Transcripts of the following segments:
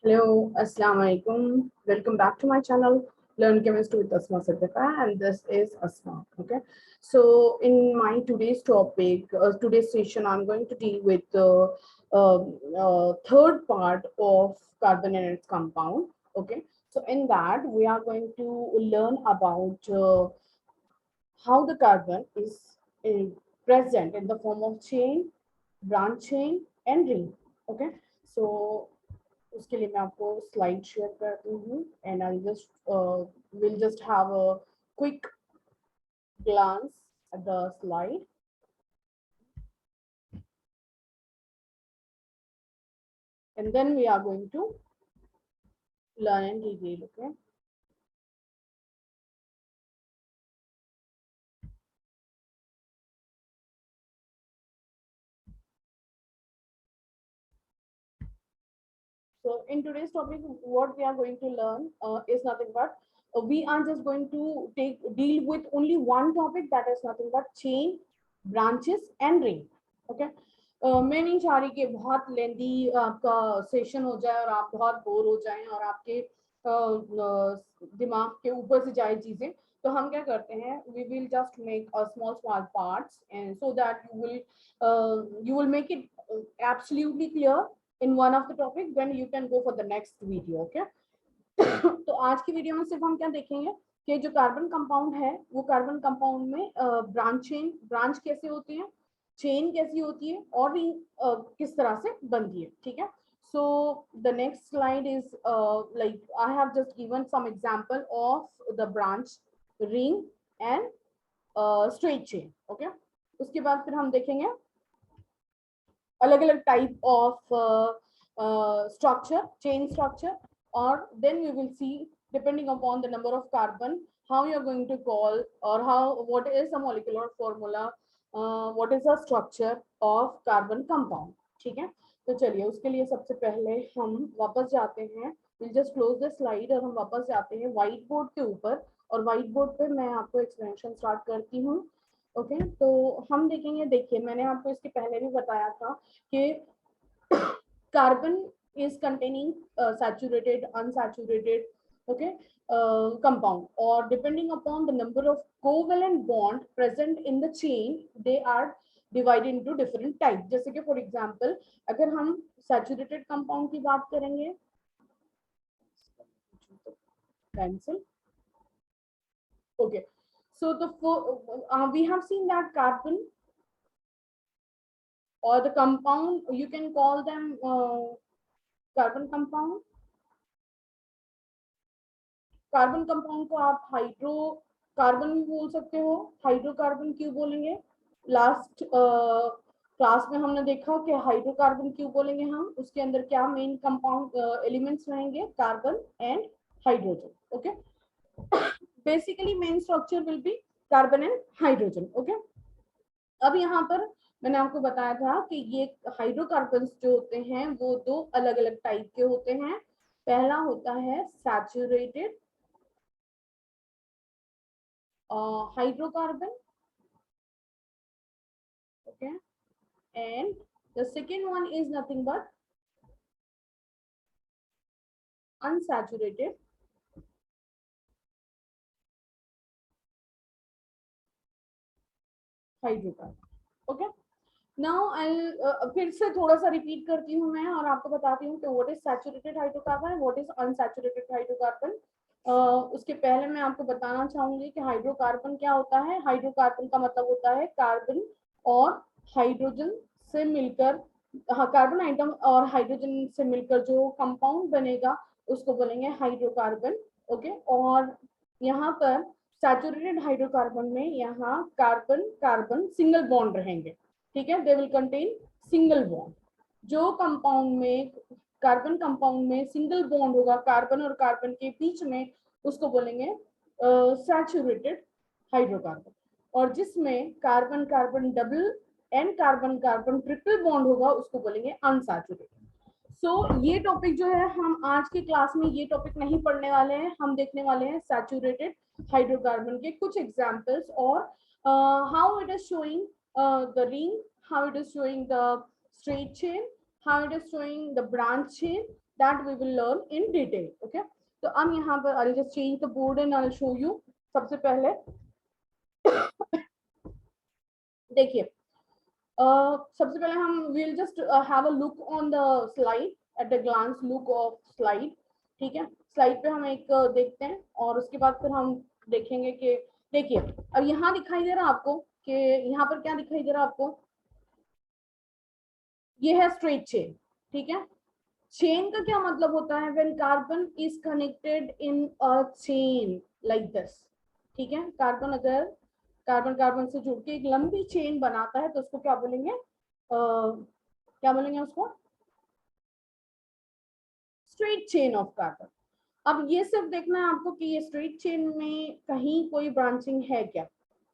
Hello, Assalamu alaikum. Welcome back to my channel, Learn Chemistry with Asma Siddiqa, and this is Asma. Okay, so in my today's topic, today's session, I'm going to deal with the third part of carbon and its compound. Okay, so in that, we are going to learn about how the carbon is present in the form of chain, branch chain, and ring. Okay, so उसके लिए मैं आपको slide share करती हूँ and I just will just have a quick glance at the slide and then we are going to learn in detail. Okay, so in today's topic what we are going to learn is nothing but we are just going to deal with only one topic, that is nothing but chain, branches and ring. Okay, मैं नहीं चाह रही कि बहुत लेंदी आपका session हो जाए और आप बहुत बोर हो जाएं और आपके दिमाग के ऊपर से जाए चीजें, तो हम क्या करते हैं, we will just make a small parts and so that you will make it absolutely clear in one of the topic, then you can go for the next video. Okay, तो आज की वीडियो में सिर्फ हम क्या देखेंगे कि जो कार्बन कंपाउंड है वो कार्बन कंपाउंड में ब्रांच कैसे होती है, चेन कैसी होती है और रिंग किस तरह से बनती है. ठीक है, so the next slide is like I have just given some example of the branch, ring and straight chain. Okay, उसके बाद फिर हम देखेंगे अलग अलग type of structure, chain structure, or then we will see depending upon the number of carbon how you are going to call or how what is the molecular formula, what is the structure of carbon compound. ठीक है, तो चलिए उसके लिए सबसे पहले हम वापस जाते हैं, we'll just close the slide और हम वापस जाते हैं व्हाइट बोर्ड के ऊपर और व्हाइट बोर्ड पे मैं आपको एक्सप्लेनेशन स्टार्ट करती हूँ. ओके, तो हम देखेंगे, देखिए मैंने आपको इसके पहले भी बताया था कि carbon is containing saturated, unsaturated, okay, compound, or depending upon the number of covalent bond present in the chain, they are divided into different types. जैसे कि for example अगर हम saturated compound की बात करेंगे, cancel. Okay, so we have seen that carbon or the compound, you can call them carbon compound. Carbon compound को आप hydrocarbon भी बोल सकते हो. हाइड्रोकार्बन क्यों बोलेंगे, लास्ट क्लास में हमने देखा कि हाइड्रोकार्बन क्यों बोलेंगे हम, उसके अंदर क्या मेन कंपाउंड एलिमेंट्स रहेंगे, carbon and hydrogen. Okay, basically main structure will be carbon and hydrogen. Okay, अब यहाँ पर मैंने आपको बताया था कि ये हाइड्रोकार्बन्स जो होते हैं वो दो अलग अलग टाइप के होते हैं. पहला होता है saturated hydrocarbon, okay, and the second one is nothing but unsaturated hydrocarbon. Okay, now I'll फिर से थोड़ा सा रिपीट करती हूँ मैं और आपको बताती हूँ कि what is saturated hydrocarbon and what is unsaturated hydrocarbon. उसके पहले मैं आपको बताना चाहूंगी कि हाइड्रोकार्बन क्या होता है. हाइड्रोकार्बन का मतलब होता है कार्बन और हाइड्रोजन से मिलकर, कार्बन आइटम और हाइड्रोजन से मिलकर जो कंपाउंड बनेगा उसको बोलेंगे हाइड्रोकार्बन. ओके, और यहाँ पर सैचुरेटेड हाइड्रोकार्बन में यहाँ कार्बन कार्बन सिंगल बॉन्ड रहेंगे. ठीक है, they will contain single bond. जो कंपाउंड में कार्बन कंपाउंड में सिंगल बॉन्ड होगा कार्बन और कार्बन के बीच में उसको बोलेंगे सैचुरेटेड हाइड्रोकार्बन, और जिसमें carbon carbon double and carbon carbon triple bond होगा उसको बोलेंगे अनसैचुरेटेड. सो ये टॉपिक जो है हम आज की क्लास में ये टॉपिक नहीं पढ़ने वाले हैं, हम देखने वाले हैं सैचुरेटेड हाइड्रोकार्बन के कुछ एग्जांपल्स और how it is showing the ring, how it is showing the straight chain, how it is showing the branch chain, that we will learn in detail. Okay, तो अब यहाँ पर I'll just change the board and I'll show you. सबसे पहले देखिए, सबसे पहले हम we'll just have a look on the slide, at a glance look of slide. ठीक है, स्लाइड पे हम एक देखते हैं और उसके बाद फिर हम देखेंगे कि देखिए अब यहाँ दिखाई दे रहा है आपको कि यहाँ पर क्या दिखाई दे रहा है आपको, ये है स्ट्रेट चेन. ठीक है, चेन का क्या मतलब होता है, when carbon is connected in a chain like this. ठीक है, कार्बन अगर कार्बन कार्बन से जुड़ के एक लंबी चेन बनाता है तो उसको क्या बोलेंगे, क्या बोलेंगे उसको, स्ट्रेट चेन ऑफ कार्बन. अब ये सिर्फ देखना है आपको कि ये स्ट्रेट चेन में कहीं कोई ब्रांचिंग है क्या.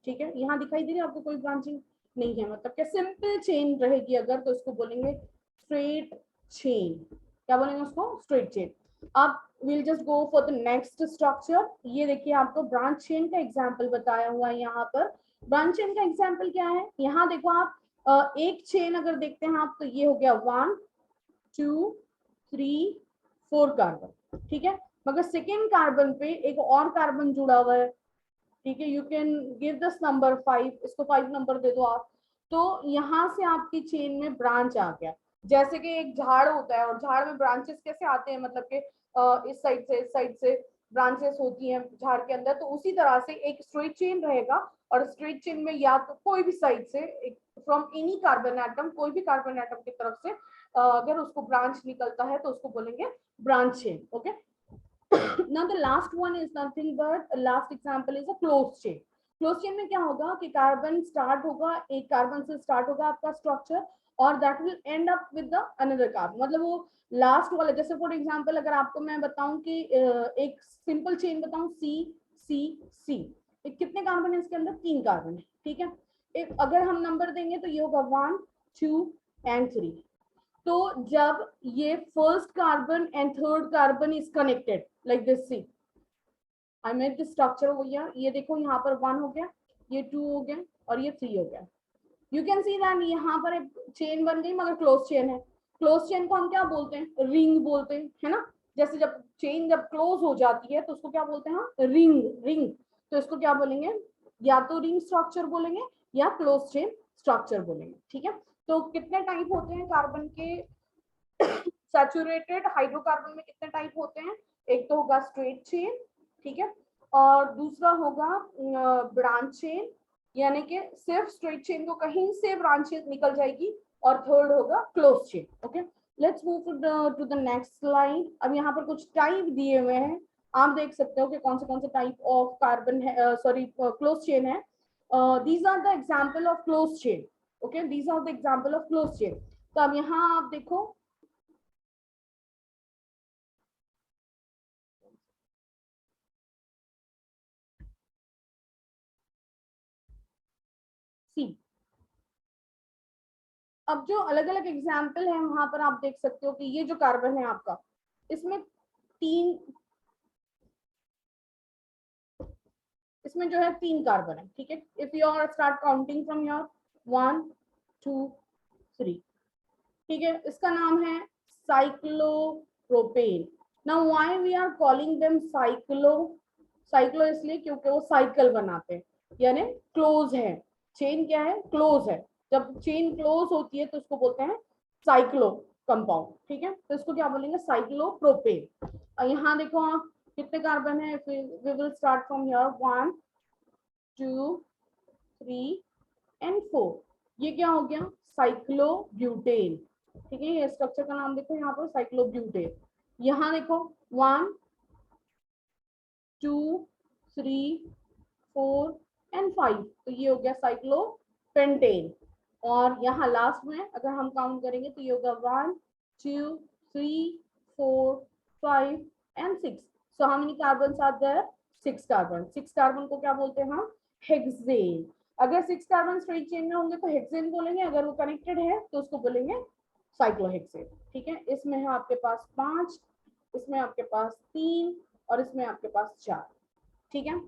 ठीक है, यहाँ दिखाई दे रही है आपको कोई ब्रांचिंग नहीं है, मतलब क्या सिंपल चेन रहेगी अगर तो उसको बोलेंगे स्ट्रेट चेन. क्या बोलेंगे उसको, स्ट्रेट चेन. अब we'll just go for the next structure. ये देखिए आपको ब्रांच चेन का एग्जांपल बताया हुआ है यहाँ पर. ब्रांच चेन का एग्जांपल क्या है, यहाँ देखो आप एक चेन अगर देखते हैं आप तो ये हो गया 1 2 3 4 कार्बन. ठीक है, मगर सेकेंड कार्बन पे एक और कार्बन जुड़ा हुआ है. ठीक है, you can give this number 5, इसको 5 नंबर दे दो आप. तो यहाँ से आपकी चेन में ब्रांच आ गया. जैसे कि एक झाड़ होता है और झाड़ में ब्रांचेस कैसे आते हैं, मतलब कि इस साइड से ब्रांचेस होती हैं झाड़ के अंदर, तो उसी तरह से एक स्ट्रेट चेन रहेगा और स्ट्रेट चेन में या तो कोई भी साइड से फ्रॉम एनी कार्बन एटम, कोई भी कार्बन एटम की तरफ से अगर उसको ब्रांच निकलता है तो उसको बोलेंगे branch chain. Okay, now the last one is nothing but last example is a closed chain. Close chain में क्या होगा कि कार्बन स्टार्ट होगा, एक कार्बन से स्टार्ट होगा आपका स्ट्रक्चर और that will and up with the another carbon. मतलब वो लास्ट वाला, जैसे फॉर एग्जांपल अगर आपको मैं बताऊं कि एक सिंपल चेन बताऊं सी सी सी, कितने कार्बन है इसके अंदर, 3 कार्बन है. ठीक है, एक अगर हम नंबर देंगे तो ये होगा 1 2 and 3. तो जब ये first carbon and third carbon is connected like this, see I made this structure हो गया, ये देखो यहाँ पर 1 हो गया, ये 2 हो गया और ये 3 हो गया. यू कैन सी दैट यहाँ पर एक चेन बन गई मगर क्लोज चेन है. क्लोज चेन को हम क्या बोलते हैं, रिंग बोलते हैं, है ना. जैसे जब चेन जब क्लोज हो जाती है तो उसको क्या बोलते हैं, रिंग रिंग. तो इसको क्या बोलेंगे, या तो रिंग स्ट्रक्चर बोलेंगे या क्लोज चेन स्ट्रक्चर बोलेंगे. ठीक है, तो कितने टाइप होते हैं कार्बन के, सैचुरेटेड हाइड्रोकार्बन में कितने टाइप होते हैं, एक तो होगा स्ट्रेट चेन. ठीक है, और दूसरा होगा ब्रांच चेन, यानी कि सिर्फ स्ट्रेट चेन को कहीं से ब्रांचेस निकल जाएगी, और थर्ड होगा close chain. Okay, let's move to the next slide. अब यहाँ पर कुछ टाइप दिए हुए हैं, आप देख सकते हो कि कौन से टाइप ऑफ कार्बन है, सॉरी क्लोज चेन है. These are the example of close chain. Okay, these are the example of close chain. तो अब यहाँ आप देखो, सी. अब जो अलग अलग एग्जाम्पल है वहां पर आप देख सकते हो कि ये जो कार्बन है आपका, इसमें जो है 3 कार्बन है. ठीक है, if you are start counting from your 1 2 3. ठीक है, इसका नाम है cyclopropane. Now why we are calling them cyclo इसलिए क्योंकि वो साइकिल बनाते हैं, यानी क्लोज है. चेन क्या है, क्लोज है. जब चेन क्लोज होती है तो उसको बोलते हैं साइक्लो कंपाउंड. ठीक है, तो इसको क्या बोलेंगे, साइक्लोप्रोपेन. और यहाँ देखो आप कितने कार्बन है, we will start from here 1 2 3 and 4. ये क्या हो गया, साइक्लोब्यूटेन. ठीक है, ये स्ट्रक्चर का नाम देखो यहाँ पर साइक्लोब्यूटेन. यहाँ देखो 1 2 3 4 and 5, तो ये हो गया साइक्लोपेंटेन. और यहाँ लास्ट में अगर हम काउंट करेंगे तो ये होगा 1 2 3 4 5 and 6. So how many carbon are there, 6 carbon. 6 carbon को क्या बोलते हैं हम, हेक्सेन. अगर 6 कार्बन स्ट्रेट चेन में होंगे तो हेक्सेन बोलेंगे, अगर वो कनेक्टेड है तो उसको बोलेंगे साइक्लोहेक्सेन. ठीक है, इसमें है आपके पास 5, इसमें आपके पास 3 और इसमें आपके पास 4. ठीक है,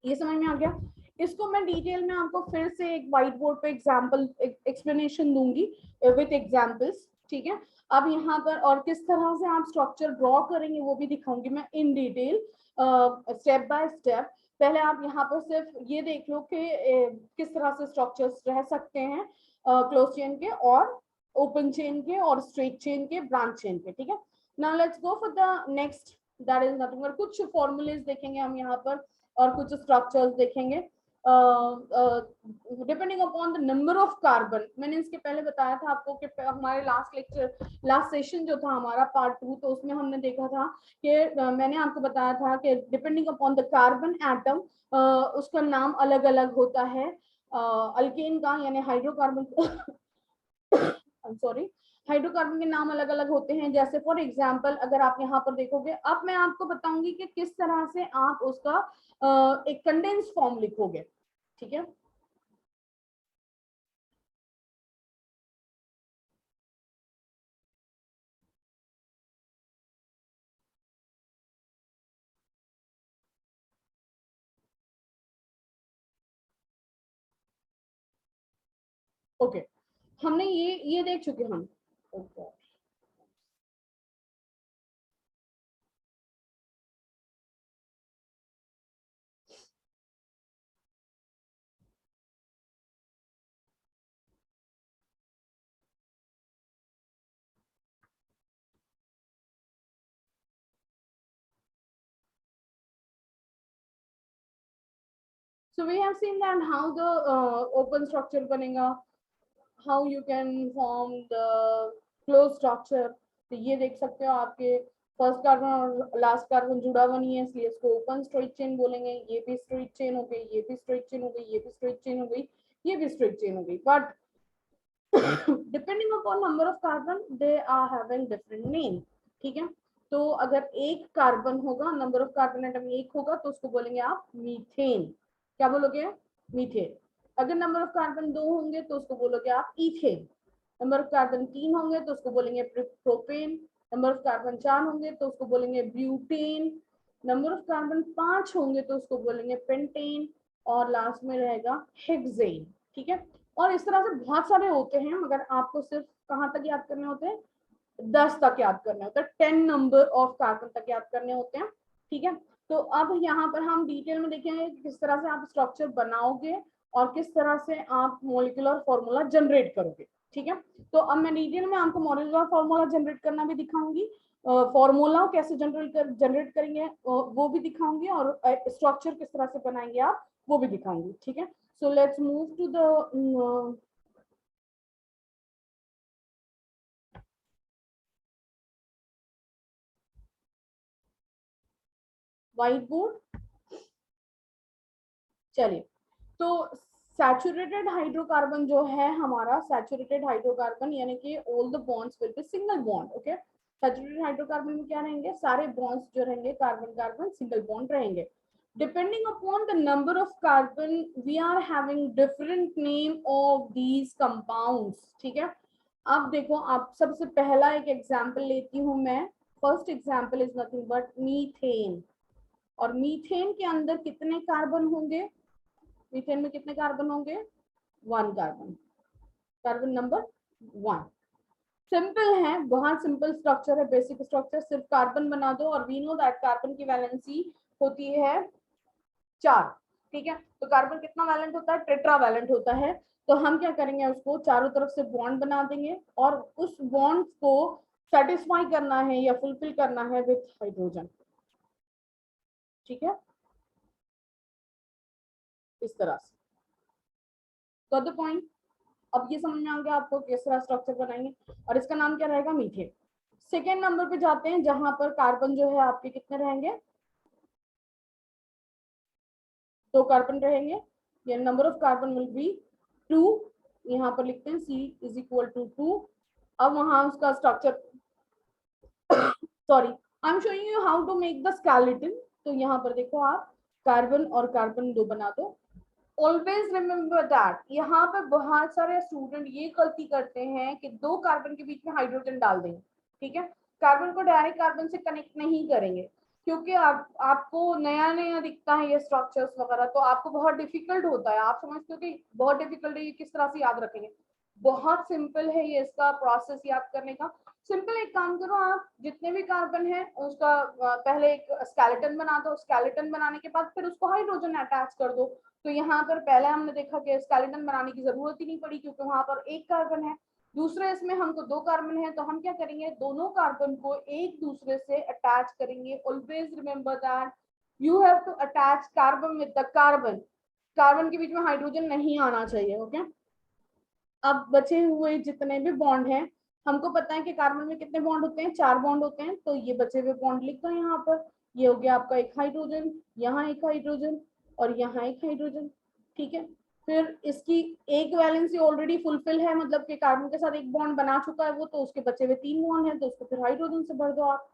ये समझ में आ गया. इसको मैं डिटेल में आपको फिर से एक व्हाइट बोर्ड पे एग्जांपल एक्सप्लेनेशन दूंगी विद एग्जांपल्स. ठीक है। अब यहाँ पर और किस तरह से आप स्ट्रक्चर ड्रॉ करेंगे वो भी दिखाऊंगी मैं in detail, step by step. पहले आप यहाँ पर सिर्फ ये देख लो कि किस तरह से स्ट्रक्चर्स रह सकते हैं क्लोज चेन के और ओपन चेन के और स्ट्रेट चेन के, ब्रांच चेन के। ठीक है, now let's go for the next, that is nothing but कुछ फॉर्मूलेज देखेंगे हम यहाँ पर और कुछ स्ट्रक्चर्स देखेंगे depending upon the number of carbon. मैंने इसके पहले बताया था आपको कि हमारे लास्ट लेक्चर, लास्ट सेशन जो था हमारा पार्ट 2, तो उसमें हमने देखा था कि मैंने आपको बताया था कि depending upon the carbon atom उसका नाम अलग अलग होता है अल्केन का, यानी हाइड्रोकार्बन सॉरी, हाइड्रोकार्बन के नाम अलग अलग होते हैं। जैसे फॉर एग्जांपल अगर आप यहाँ पर देखोगे, अब मैं आपको बताऊंगी कि किस तरह से आप उसका एक कंडेंस फॉर्म लिखोगे। ठीक है, ओके हमने ये देख चुके हम। Okay so we have seen that how the open structure बनेगा, how you can form the closed structure। तो ये देख सकते हो आपके फर्स्ट कार्बन और लास्ट कार्बन जुड़ा हुआ नहीं है, इसलिए इसको ओपन स्ट्रेट चेन बोलेंगे। ये भी स्ट्रेट चेन हो गई, ये भी स्ट्रेट चेन हो गई, ये भी स्ट्रेट चेन हो गई, ये भी स्ट्रेट चेन हो गई। But depending upon number of carbon they are having different name. ठीक है, तो अगर एक कार्बन होगा, नंबर ऑफ कार्बन एटम एक होगा, तो उसको बोलेंगे आप मीथेन। क्या बोलोगे? मीथेन। अगर नंबर ऑफ कार्बन दो होंगे तो उसको बोलोगे आप इथेन। नंबर ऑफ कार्बन तीन होंगे तो उसको बोलेंगे प्रोपेन। नंबर ऑफ कार्बन चार होंगे तो उसको बोलेंगे ब्यूटेन। नंबर ऑफ कार्बन पांच होंगे तो उसको बोलेंगे पेंटेन। और लास्ट में रहेगा हेक्सेन। ठीक है, और इस तरह से बहुत सारे होते हैं, मगर आपको सिर्फ कहाँ तक याद करने होते हैं? 10 तक याद करने होते हैं, 10 नंबर ऑफ कार्बन तक याद करने होते हैं। ठीक है, तो अब यहाँ पर हम डिटेल में देखेंगे कि किस तरह से आप स्ट्रक्चर बनाओगे और किस तरह से आप मॉलिक्यूलर फॉर्मूला जनरेट करोगे। ठीक है, तो अब मैं डिटेल में आपको मॉलिक्यूलर फॉर्मूला जनरेट करना भी दिखाऊंगी, फॉर्मूला कैसे जनरेट करेंगे वो भी दिखाऊंगी, और स्ट्रक्चर किस तरह से बनाएंगे आप वो भी दिखाऊंगी। ठीक है, so let's move to the white board. चलिए, तो सैचुरेटेड हाइड्रोकार्बन जो है हमारा, सैचुरेटेड हाइड्रोकार्बन यानी कि all the bonds will be single bond. Okay, saturated hydrocarbon में क्या रहेंगे? सारे बॉन्ड्स जो रहेंगे कार्बन कार्बन सिंगल बॉन्ड रहेंगे। Depending upon the number of carbon we are having different name of these compounds. ठीक है, अब देखो, आप सबसे पहला एक एग्जांपल लेती हूं मैं। First example is nothing but methane. और मीथेन के अंदर कितने कार्बन होंगे? मीथेन में कितने कार्बन होंगे? 1 कार्बन, कार्बन नंबर 1। सिंपल है, बहुत सिंपल स्ट्रक्चर है, बेसिक स्ट्रक्चर। सिर्फ कार्बन बना दो और वी नो दैट कार्बन की वैलेंसी होती है 4। ठीक है, तो कार्बन कितना वैलेंट होता है? टेट्रा वैलेंट होता है। तो हम क्या करेंगे, उसको चारों तरफ से बॉन्ड बना देंगे और उस बॉन्ड को सेटिस्फाई करना है या फुलफिल करना है विथ हाइड्रोजन। ठीक है, इस तरह से। Got the point? अब ये समझ में आ गया आपको किस तरह स्ट्रक्चर बनाएंगे, और इसका नाम क्या रहेगा? मीथेन। सेकेंड नंबर पे जाते हैं, जहां पर कार्बन जो है आपके कितने रहेंगे? 2 कार्बन रहेंगे, या number of carbon will be 2। यहाँ पर लिखते हैं C इज इक्वल टू 2। अब वहां उसका structure, sorry, I am showing you how to make the skeleton. तो यहाँ पर देखो आप, कार्बन और कार्बन 2 बना दो। ऑलवेज रिमेम्बर दैट, यहाँ पे बहुत सारे स्टूडेंट ये गलती करते हैं कि 2 कार्बन के बीच में हाइड्रोजन डाल देंगे। ठीक है, कार्बन को डायरेक्ट कार्बन से कनेक्ट नहीं करेंगे, क्योंकि आपको नया नया दिखता है ये स्ट्रक्चर्स वगैरह, तो आपको बहुत डिफिकल्ट होता है। आप समझते हो कि बहुत डिफिकल्ट है, ये किस तरह से याद रखेंगे? बहुत सिंपल है ये इसका प्रोसेस याद करने का। सिंपल एक काम करो, आप जितने भी कार्बन है उसका पहले एक स्केलेटन बना दो, स्केलेटन बनाने के बाद फिर उसको हाइड्रोजन अटैच कर दो। तो यहाँ पर पहले हमने देखा कि स्केलेटन बनाने की जरूरत ही नहीं पड़ी क्योंकि वहां पर एक कार्बन है। दूसरे इसमें हमको दो कार्बन है, तो हम क्या करेंगे, दोनों कार्बन को एक दूसरे से अटैच करेंगे। Always remember that you have to attach carbon with the carbon, carbon के बीच में हाइड्रोजन नहीं आना चाहिए। ओके, अब बचे हुए जितने भी बॉन्ड हैं, हमको पता है कि कार्बन में कितने बॉन्ड होते हैं, 4 बॉन्ड होते हैं, तो ये बचे हुए बॉन्ड लिख दो यहाँ पर। ये हो गया आपका एक हाइड्रोजन, यहाँ एक हाइड्रोजन और यहाँ एक हाइड्रोजन। ठीक है, फिर इसकी एक वैलेंसी ऑलरेडी फुलफिल है, मतलब कि कार्बन के साथ एक बॉन्ड बना चुका है वो, तो उसके बचे हुए 3 बॉन्ड है, तो उसको फिर हाइड्रोजन से भर दो आप।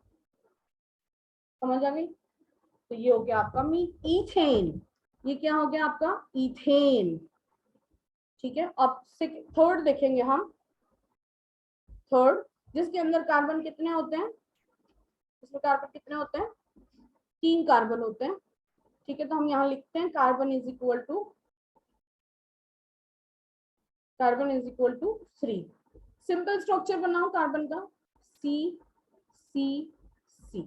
समझ आ गई? तो ये हो गया आपका ईथेन। ये क्या हो गया आपका, ईथेन। ठीक है, अब थर्ड देखेंगे हम। थर्ड, जिसके अंदर कार्बन कितने होते हैं, इसमें कार्बन कितने होते हैं, 3 कार्बन होते हैं। ठीक है, तो हम यहाँ लिखते हैं carbon is equal to 3। Simple structure बनाओ कार्बन का, सी सी सी।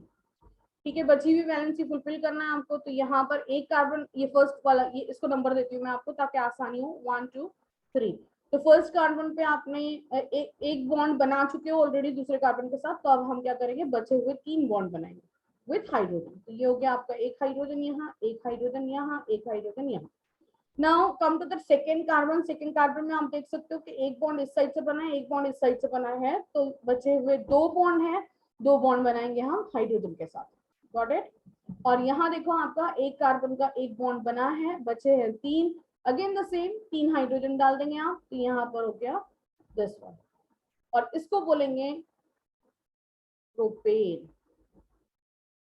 ठीक है, बची हुई वैलेंसी फुलफिल करना है आपको, तो यहाँ पर एक कार्बन, ये फर्स्ट वाला, ये इसको नंबर देती हूँ मैं आपको ताकि आसानी हो, 1 2 3। तो फर्स्ट कार्बन पे आपने एक बॉन्ड बना चुके हो ऑलरेडी दूसरे कार्बन के साथ, तो अब हम क्या करेंगे, बचे हुए 3 बॉन्ड बनाएंगे विथ हाइड्रोजन। तो ये हो गया आपका एक हाइड्रोजन यहाँ, एक हाइड्रोजन यहाँ, एक हाइड्रोजन यहाँ। Now come to the second carbon. Second carbon में आप देख सकते हो कि एक बॉन्ड इस साइड से बना है, एक बॉन्ड इस साइड से बना है, तो बचे हुए 2 बॉन्ड है, 2 बॉन्ड बनाएंगे हम हाइड्रोजन के साथ। Got it? और यहाँ देखो आपका एक कार्बन का एक बॉन्ड बना है, बचे हैं 3, अगेन द सेम 3 हाइड्रोजन डाल देंगे आप, तो यहाँ पर हो गया दिस वन, और इसको बोलेंगे प्रोपेन।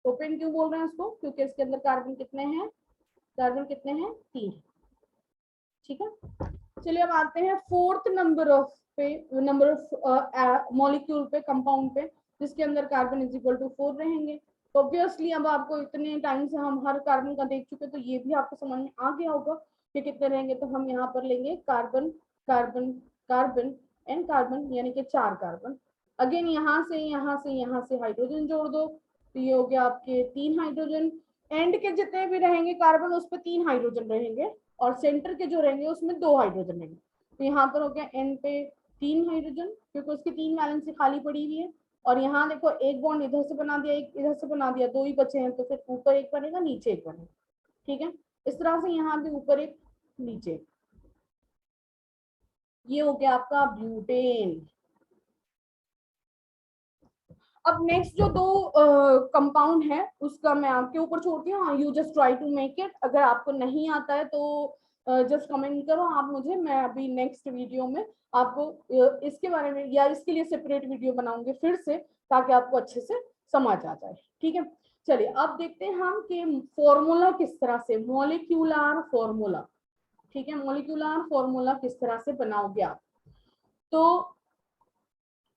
प्रोपेन क्यों बोल रहे हैं इसको, क्योंकि इसके अंदर कार्बन कितने हैं, कार्बन कितने हैं, 3। ठीक है, चलिए अब आते हैं फोर्थ नंबर ऑफ पे, नंबर ऑफ मॉलिक्यूल पे, कंपाउंड पे, जिसके अंदर कार्बन इज इक्वल टू 4 रहेंगे। तो ऑब्वियसली अब आपको इतने टाइम से हम हर कार्बन का देख चुके, तो ये भी आपको समझ में आ गया होगा कि कितने रहेंगे। तो हम यहाँ पर लेंगे carbon carbon carbon and carbon, यानी कि 4 कार्बन। अगेन यहाँ से यहाँ से हाइड्रोजन जोड़ दो, तो ये हो गया आपके 3 हाइड्रोजन। एंड के जितने भी रहेंगे कार्बन उस पर 3 हाइड्रोजन रहेंगे, और सेंटर के जो रहेंगे उसमें 2 हाइड्रोजन रहेंगे। तो यहाँ पर हो गया एन पे 3 हाइड्रोजन, क्योंकि उसकी 3 वैलेंसी खाली पड़ी हुई है। और यहाँ देखो एक बॉन्ड इधर से बना दिया, एक इधर से बना दिया, 2 ही बचे हैं, तो फिर ऊपर एक बनेगा, नीचे एक बनेगा। ठीक है, इस तरह से यहाँ भी ऊपर एक, नीचे। ये हो गया आपका ब्यूटेन। अब नेक्स्ट जो 2 कंपाउंड है उसका मैं आपके ऊपर छोड़ती हूँ, you just try to make it. अगर आपको नहीं आता है तो जस्ट कमेंट करो आप मुझे, मैं अभी नेक्स्ट वीडियो में आपको इसके बारे में या इसके लिए सेपरेट वीडियो बनाऊंगी फिर से, ताकि आपको अच्छे से समझ आ जाए। ठीक है, चलिए अब देखते हैं हम कि फॉर्मूला किस तरह से, मॉलिक्यूलर फॉर्मूला। ठीक है, मॉलिक्यूलर फॉर्मूला किस तरह से बनाओगे आप। तो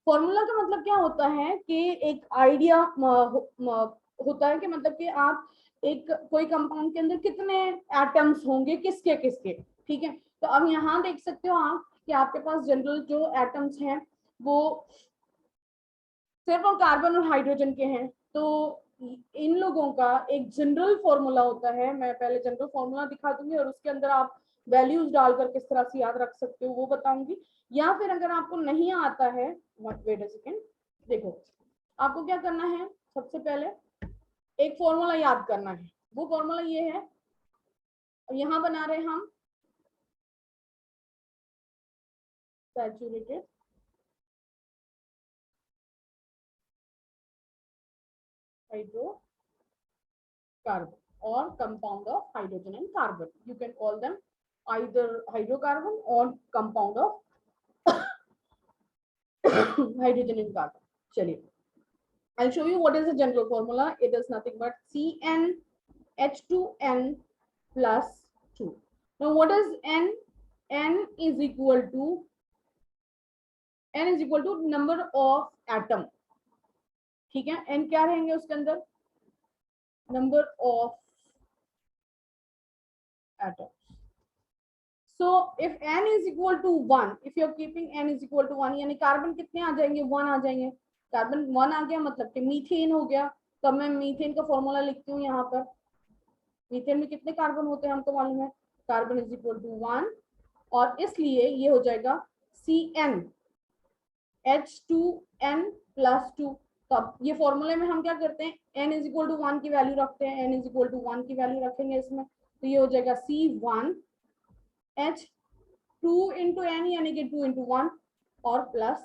फॉर्मूला का मतलब क्या होता है कि एक आइडिया होता है कि मतलब कि आप एक कोई कंपाउंड के अंदर कितने एटम्स होंगे, किसके किसके। ठीक है, तो अब यहाँ देख सकते हो आप कि आपके पास जनरल जो एटम्स हैं वो सिर्फ कार्बन और हाइड्रोजन के हैं। तो इन लोगों का एक जनरल फॉर्मूला होता है, मैं पहले जनरल फॉर्मूला दिखा दूंगी और उसके अंदर आप वैल्यूज डालकर किस तरह से याद रख सकते हो वो बताऊंगी। या फिर अगर आपको नहीं आता है, वेट अ सेकेंड, देखो आपको क्या करना है, सबसे पहले एक फॉर्मूला याद करना है। वो फॉर्मूला ये है, यहाँ बना रहे हम saturated hydrocarbon or compound of hydrogen and carbon. You can call them either hydrocarbon or compound of hydrogen and carbon. चलिए, I'll show you what is the general formula. It is nothing but CnH2n plus 2. Now what is n? n is equal to number of atom. ठीक है, n क्या रहेंगे उसके अंदर, number of atoms. So if n is equal to 1, if you are keeping n is equal to 1, यानी carbon कितने आ जाएंगे, 1 आ जाएंगे। कार्बन 1 आ गया मतलब कि मीथेन हो गया। तब मैं मीथेन का फॉर्मूला लिखती हूँ यहाँ पर। मीथेन में कितने कार्बन होते हैं हमको मालूम है, कार्बन इज इक्वल टू 1, और इसलिए ये हो जाएगा CN H2N प्लस 2। तब ये फॉर्मूले में हम क्या करते हैं, n इज इक्वल टू 1 की वैल्यू रखते हैं, n इज इक्वल टू 1 की वैल्यू रखेंगे इसमें, तो ये हो जाएगा C1 H2 इंटू एन यानी कि 2 इंटू 1 और प्लस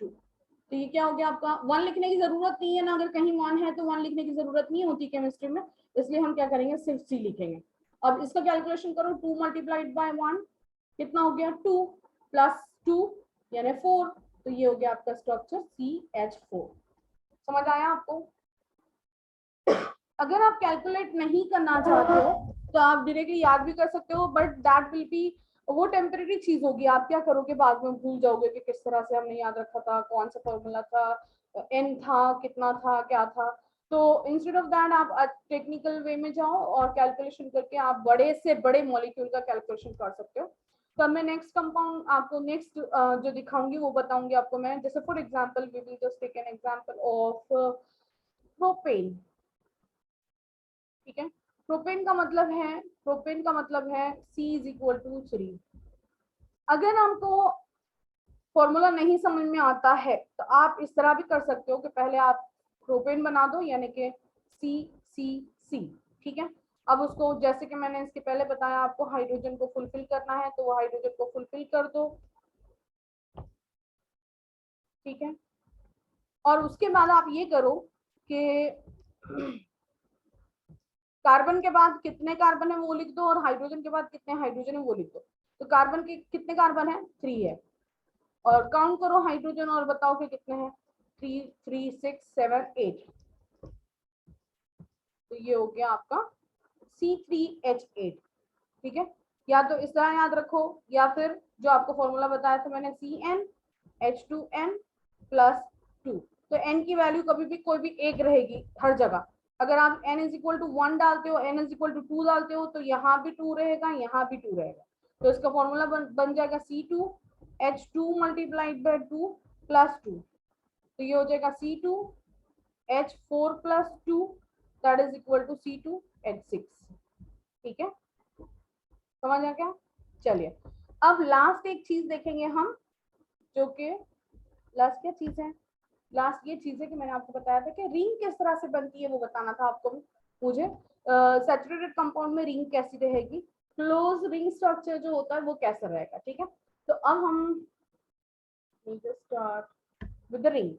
2। तो ये क्या हो गया आपका, 1 लिखने की जरूरत नहीं है ना, अगर कहीं 1 है तो 1 लिखने की जरूरत नहीं होती केमिस्ट्री में, इसलिए हम क्या करेंगे, सिर्फ C लिखेंगे। अब इसका कैलकुलेशन करो, 2 मल्टीप्लाइड बाय 1 कितना हो गया, 2 प्लस 2 यानी 4, तो ये हो गया आपका स्ट्रक्चर CH4। समझ आया आपको? अगर आप कैलकुलेट नहीं करना चाहते हो तो आप डायरेक्टली याद भी कर सकते हो, बट दैट विल बी, वो टेम्परेरी चीज होगी। आप क्या करोगे, बाद में भूल जाओगे कि किस तरह से हमने याद रखा था, कौन सा फॉर्मूला था, एन था, कितना था, क्या था। तो इंस्टेड ऑफ दैट आप टेक्निकल वे में जाओ और कैलकुलेशन करके आप बड़े से बड़े मॉलिक्यूल का कैलकुलेशन कर सकते हो। तो मैं नेक्स्ट कंपाउंड आपको नेक्स्ट जो दिखाऊंगी वो बताऊंगी आपको मैं। जैसे for example we will just take an example of propane. ठीक है, प्रोपेन का मतलब है, प्रोपेन का मतलब है C इज इक्वल टू 3। अगर हमको फॉर्मूला नहीं समझ में आता है तो आप इस तरह भी कर सकते हो कि पहले आप प्रोपेन बना दो, यानी कि C। ठीक है, अब उसको जैसे कि मैंने इसके पहले बताया आपको हाइड्रोजन को फुलफिल करना है, तो वो हाइड्रोजन को फुलफिल कर दो। ठीक है, और उसके बाद आप ये करो कि कार्बन के बाद कितने कार्बन है वो लिख दो, और हाइड्रोजन के बाद कितने हाइड्रोजन है वो लिख दो। तो कार्बन के कितने कार्बन है, 3 है, और काउंट करो हाइड्रोजन और बताओ कि कितने हैं, 3 3 6 7 8। तो ये हो गया आपका C3H8। ठीक है, या तो इस तरह याद रखो, या फिर जो आपको फॉर्मूला बताया था मैंने, CnH2n प्लस 2। तो n की वैल्यू कभी भी कोई भी एक रहेगी हर जगह। अगर आप n इज इक्वल टू 1 डालते हो, n इज इक्वल टू 2 डालते हो, तो यहाँ भी 2 रहेगा, यहाँ भी 2 रहेगा। तो इसका फॉर्मूला बन जाएगा C2H2 मल्टीप्लाइड बाय 2 प्लस 2। तो ये हो जाएगा C2H4 plus 2 that is equal to C2H6। ठीक है, समझ आ गया? चलिए, अब लास्ट एक चीज देखेंगे हम, जो कि लास्ट क्या चीज है, लास्ट ये चीज है कि मैंने आपको बताया था कि रिंग किस तरह से बनती है, वो बताना था आपको मुझे। सैचुरेटेड कंपाउंड में रिंग कैसी रहेगी, क्लोज रिंग स्ट्रक्चर जो होता है वो कैसा रहेगा। ठीक है, तो अब हम start with the ring.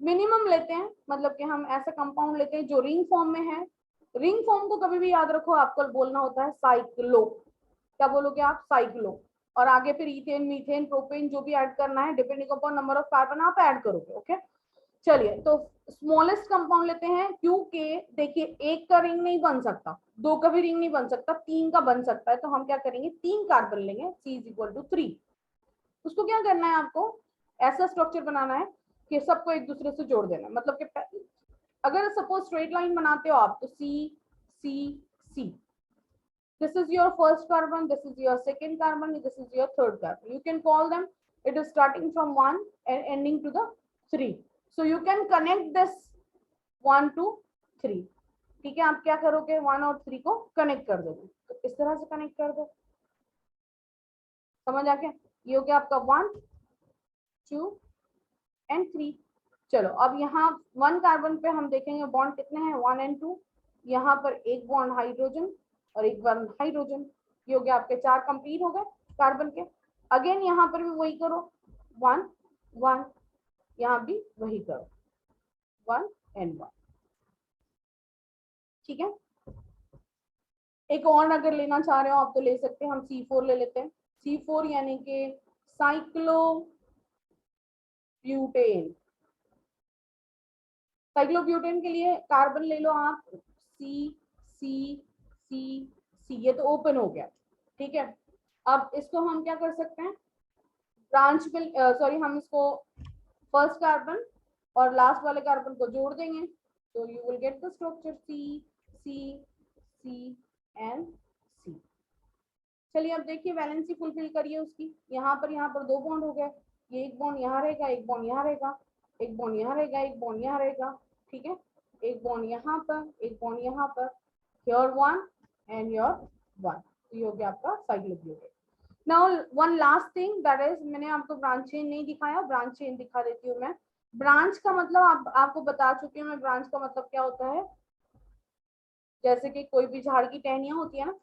Minimum लेते हैं, मतलब कि हम ऐसा कंपाउंड लेते हैं जो रिंग फॉर्म में है। रिंग फॉर्म को कभी भी याद रखो, आपको बोलना होता है साइक्लो। क्या बोलोगे आप, साइक्लो। और आगे फिर इथेन, मीथेन, प्रोपेन जो भी ऐड करना है depending upon number of carbon आप ऐड करोगे। ओके, चलिए, तो स्मॉलेस्ट कंपाउंड लेते हैं, क्योंकि देखिए एक का रिंग नहीं बन सकता, 2 का भी रिंग नहीं बन सकता, 3 का बन सकता है। तो हम क्या करेंगे, 3 कार्बन लेंगे, C इज इक्वल टू 3। उसको क्या करना है, आपको ऐसा स्ट्रक्चर बनाना है कि सबको एक दूसरे से जोड़ देना है। मतलब कि अगर सपोज स्ट्रेट लाइन बनाते हो आप, तो C this is your first carbon, this is your second carbon, this is your third carbon. You can call them, it is starting from 1 and ending to the 3. So you can connect this 1 to 3. ठीक है, आप क्या करोगे, 1 और 3 को connect कर दोगे। तो इस तरह से कनेक्ट कर दो। समझ आ गया? ये हो गया आपका 1 2 एंड 3। चलो, अब यहाँ 1 कार्बन पे हम देखेंगे बॉन्ड कितने हैं, 1 and 2। यहाँ पर एक बॉन्ड हाइड्रोजन और एक बॉन्ड हाइड्रोजन। ये हो गया आपके 4 कंप्लीट हो गए कार्बन के। अगेन यहाँ पर भी वही करो, 1 1, यहाँ भी वही करो, 1 and 1। ठीक है, एक और अगर लेना चाह रहे हो आप तो ले सकते हैं, हम C4 ले लेते हैं। C4 यानी कि साइक्लोब्यूटेन। साइक्लोब्यूटेन के लिए कार्बन ले लो आप, C C C C, ये तो ओपन हो गया। ठीक है, अब इसको हम क्या कर सकते हैं, ब्रांच में सॉरी, हम इसको फर्स्ट कार्बन और लास्ट वाले कार्बन को जोड़ देंगे, तो you will get the structure C C C and C। चलिए अब देखिए वैलेंसी फुलफिल करिए उसकी। यहाँ पर 2 बॉन्ड हो गए, ये एक बॉन्ड यहाँ रहेगा, एक बॉन्ड यहाँ रहेगा, एक बॉन्ड यहाँ रहेगा, एक बॉन्ड यहाँ रहेगा, ठीक है, एक बॉन्ड यहाँ पर, एक बॉन्ड यहाँ पर, योर 1 एंड योर 1, ये हो गया आपका cyclobutane. Now one last thing that is, मैंने आपको ब्रांच चेन नहीं दिखाया, ब्रांच चेन दिखा देती हूँ मैं। ब्रांच का मतलब आपको बता चुकी हूँ मैं, ब्रांच का मतलब क्या होता है। जैसे कि कोई भी झाड़ की टहनियां होती है ना,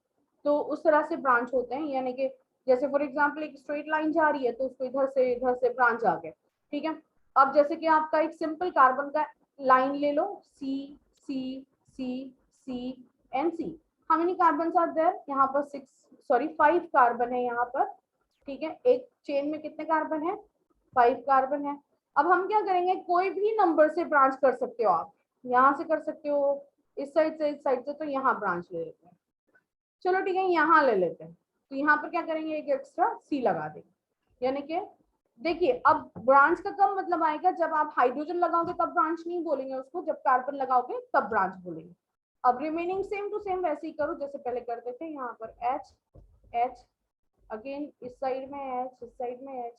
तो उस तरह से ब्रांच होते हैं, यानी कि जैसे फॉर एग्जांपल एक स्ट्रेट लाइन जा रही है तो उसको इधर से ब्रांच आ गए, ठीक है। अब जैसे कि आपका एक सिंपल कार्बन का लाइन ले लो, C C C C and C. How many carbon are there, यहाँ पर 5 कार्बन है यहाँ पर, ठीक है। एक चेन में कितने कार्बन है, 5 कार्बन है। अब हम क्या करेंगे, कोई भी नंबर से ब्रांच कर सकते हो आप, यहाँ से कर सकते हो, इस साइड से, इस साइड से, तो यहाँ ब्रांच ले लेते हैं। चलो ठीक है, यहाँ ले लेते हैं, तो यहाँ पर क्या करेंगे, एक एक्स्ट्रा सी लगा देंगे। यानी कि देखिए अब ब्रांच का कब मतलब आएगा, जब आप हाइड्रोजन लगाओगे तब ब्रांच नहीं बोलेंगे उसको, जब कार्बन लगाओगे तब ब्रांच बोलेंगे। अब रिमेनिंग सेम टू सेम वैसे ही करो जैसे पहले करते थे। यहाँ पर एच एच, अगेन इस साइड में एच, इस साइड में एच।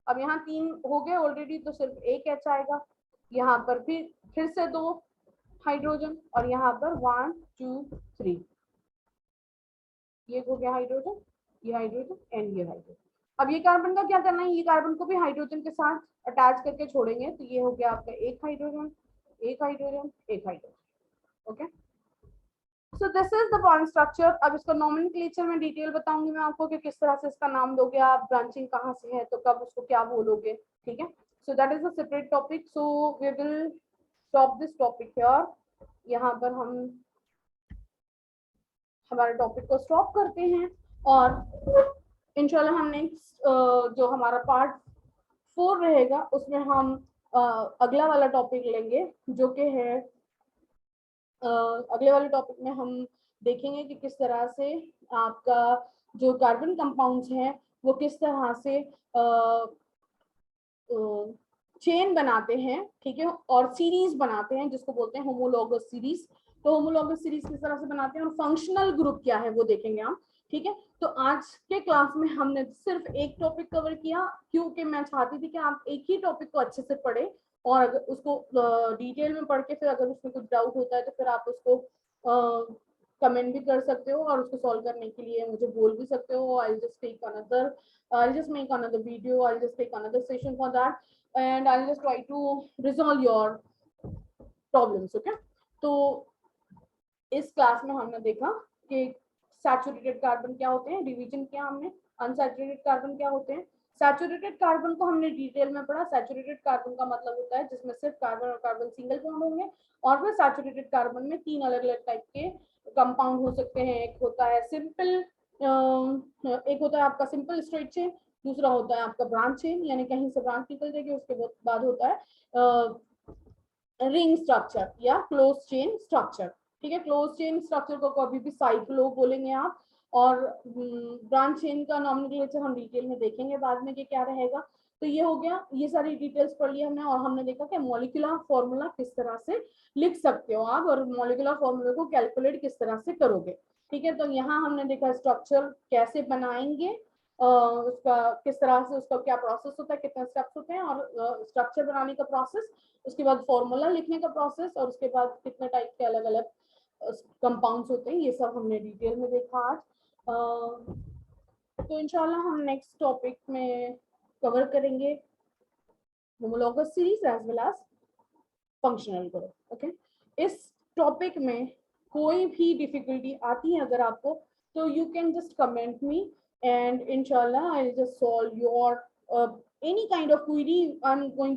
अब यहाँ 3 हो गए ऑलरेडी, तो सिर्फ एक एच आएगा। यहाँ पर फिर से 2 हाइड्रोजन, और यहाँ पर 1 2 3, ये हो गया हाइड्रोजन, ये हाइड्रोजन एंड ये हाइड्रोजन। अब ये कार्बन का क्या करना है, ये कार्बन को भी हाइड्रोजन के साथ अटैच करके छोड़ेंगे, तो ये हो गया आपका एक हाइड्रोजन, एक हाइड्रोजन, एक hydrogen. Okay, so this is the bond structure. अब इसका नोमेनक्लेचर में डिटेल बताऊंगी मैं आपको कि किस तरह से इसका नाम दोगे आप, ब्रांचिंग कहाँ से है तो कब उसको क्या बोलोगे, ठीक है। So that is a separate topic, so we will stop this topic here. यहाँ पर हम हमारे टॉपिक को स्टॉप करते हैं, और इंशाल्लाह हम नेक्स्ट जो हमारा पार्ट 4 रहेगा उसमें हम अगला वाला टॉपिक लेंगे, जो कि है अगले वाले टॉपिक में हम देखेंगे कि किस तरह से आपका जो कार्बन कंपाउंड्स हैं वो किस तरह से चेन बनाते हैं, ठीक है, और सीरीज बनाते हैं जिसको बोलते हैं होमोलॉगस सीरीज। तो होमोलॉगस सीरीज किस तरह से बनाते हैं और फंक्शनल ग्रुप क्या है वो देखेंगे हम, ठीक है। तो आज के क्लास में हमने सिर्फ एक टॉपिक कवर किया, क्योंकि मैं चाहती थी कि आप एक ही टॉपिक को अच्छे से पढ़े, और अगर उसको डिटेल में पढ़ के फिर अगर उसमें कुछ डाउट होता है तो फिर आप उसको कमेंट भी कर सकते हो, और उसको सॉल्व करने के लिए मुझे बोल भी सकते हो। I'll just take another, I'll just make another video, I'll just take another session for that, and I'll just try to resolve your problems, okay। तो इस क्लास में हमने देखा कि सैचुरेटेड कार्बन क्या होते हैं, डिवीजन किया हमने, अनसैचुरेटेड कार्बन क्या होते हैं। सैचुरेटेड कार्बन को हमने डिटेल में पढ़ा। सैचुरेटेड कार्बन का मतलब होता है जिसमें सिर्फ कार्बन और कार्बन सिंगल बॉन्ड होंगे, और फिर सैचुरेटेड कार्बन में 3 अलग अलग टाइप के कंपाउंड हो सकते हैं। एक होता है सिंपल, एक होता है आपका सिंपल स्ट्रेट चेन, दूसरा होता है आपका ब्रांच चेन, यानी कहीं से ब्रांच निकल जाएगी, उसके बाद होता है रिंग स्ट्रक्चर या क्लोज चेन स्ट्रक्चर, ठीक है। क्लोज चेन स्ट्रक्चर को कभी भी साइक्लो बोलेंगे आप, और ब्रांच चेन का नॉमेनक्लेचर हम डिटेल में देखेंगे बाद में कि क्या रहेगा। तो ये हो गया, ये सारी डिटेल्स पढ़ लिया हमने, और हमने देखा कि मॉलिक्यूलर फॉर्मूला किस तरह से लिख सकते हो आप, और मॉलिक्यूलर फॉर्मूला को कैलकुलेट किस तरह से करोगे, ठीक है। तो यहाँ हमने देखा स्ट्रक्चर कैसे बनाएंगे, उसका किस तरह से, उसका क्या प्रोसेस होता है, कितने स्टेप्स होते हैं, और स्ट्रक्चर बनाने का प्रोसेस, उसके बाद फॉर्मूला लिखने का प्रोसेस, और उसके बाद कितने टाइप के अलग अलग कंपाउंड्स होते हैं, ये सब हमने डिटेल में देखा आज। तो इंशाल्लाह हम नेक्स्ट टॉपिक में कवर करेंगे homologous series as well as functional group, okay. इस टॉपिक में कोई भी डिफिकल्टी आती है अगर आपको, तो you can just comment me, and इंशाल्लाह I will just solve your any kind of query. I'm going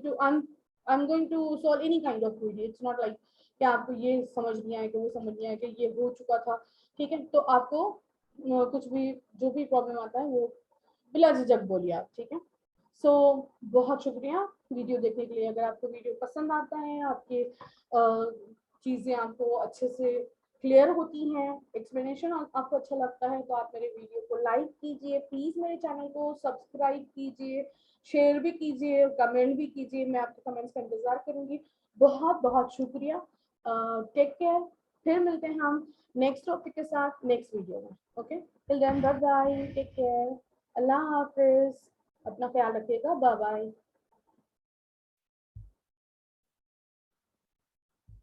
to solve any kind of query. It's not like कि आपको ये समझ नहीं आया कि वो समझ नहीं आया कि ये हो चुका था, ठीक है। तो आपको कुछ भी जो भी प्रॉब्लम आता है वो बिला झिझक बोलिए आप, ठीक है। सो बहुत शुक्रिया वीडियो देखने के लिए। अगर आपको वीडियो पसंद आता है, आपके चीज़ें आपको अच्छे से क्लियर होती हैं, एक्सप्लेनेशन आपको अच्छा लगता है, तो आप मेरे वीडियो को लाइक कीजिए, प्लीज़ मेरे चैनल को सब्सक्राइब कीजिए, शेयर भी कीजिए, कमेंट भी कीजिए। मैं आपके कमेंट्स का इंतज़ार करूँगी। बहुत बहुत शुक्रिया। टेक केयर, फिर मिलते हैं हम नेक्स्ट टॉपिक के साथ नेक्स्ट वीडियो में। Okay, till then bye bye, take care, अल्लाह हाफिज, अपना ख्याल रखिएगा, बाय बाय।